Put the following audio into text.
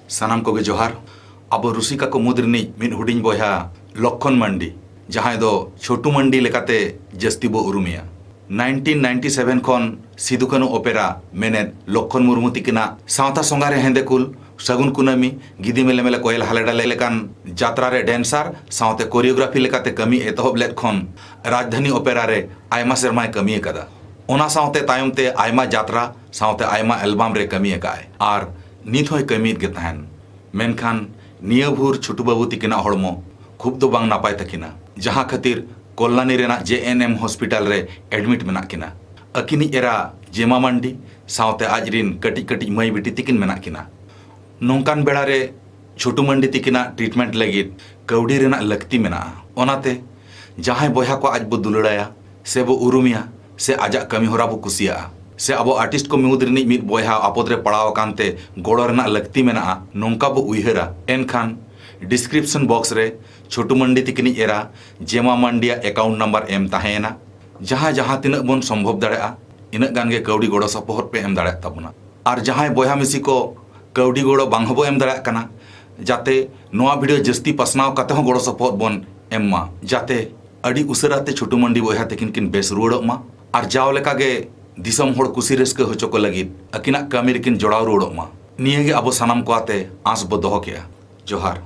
सानाम कोगे जोहार। अब रुसिका को मुद रिनिज मिद हुडिंग बयहा लक्षण मांडी जहां दो छोटू मांडी लेकाते जस्ती बो उरुमिया। 1997 खन सिदु कानू ओपेरा मेने लक्षण मुर्मू तिकिना सावता संगारे हेंदेकुल सगुन कुनामी गिदी मेले मेले कोयल हालेडाले लेकान जात्रा रे डेंसार सावते कोरियोग्राफी लेकाते कमी एतहब लेद खन राजधानी ओपेरा रे आयमा सेरमाय कमी कदा। ओना सावते तायमते आयमा जात्रा सावते आयमा एल्बम रे कमी काय आर नित होय कमीद गे तहन। मेनखान निया भूर छोटू बाबू तिकिना हड़मो खूब दो बांग नापाय तकिना जहां खातिर कल्याणी रेना JNM हॉस्पिटल रे एडमिट मेना किना। अकिनी एरा जेमा मांडी सावते आजरिन कटी कटी मई बिटी तिकिन मेना किना। नोंकान बेड़ा रे छोटू मांडी तिकिना ट्रीटमेंट लगित कौड़ी रेना लगती मेना। ओनाते जहां बयहा को आज बो दुलड़ाया से बो उरुमिया से आजा कमी होरा बो कुसिया से अब आर्टिस्ट को मुद रिनिज मिद बयहा आपद रे पड़ाव कानते गोड़ो रेना लगती मेना नोंका बो उइहरा। एनखान डिस्क्रिप्शन बॉक्स रे छोटू मांडी तिकिनी एरा जेमा मांडिया अकाउंट नंबर एम ताहेना जहां जहां तिना बन संभव दाड़ा इना गान गे कौड़ी गोड़ो सपोहट पे एम दाड़ा ताबुना। और जहां बयहा मिसी को कौड़ी गोड़ो बांग हबो एम दाड़ा कना जाते नोआ वीडियो जस्ती पसनाव काते हों गोड़ो सपोहट बन एम्मा जाते अड़ी उसराते छोटू मांडी बयहा तिकिन किन बेस रुवाड़ोग मा और जाव लेका गे दिसम होड़ कुसी रस्का होचो को लगिद अकिना कमी रेकिन जोड़ाव रुवाड़ोग मा। निये गे आबो सानाम को आते आस बो दोहो केया। जोहार।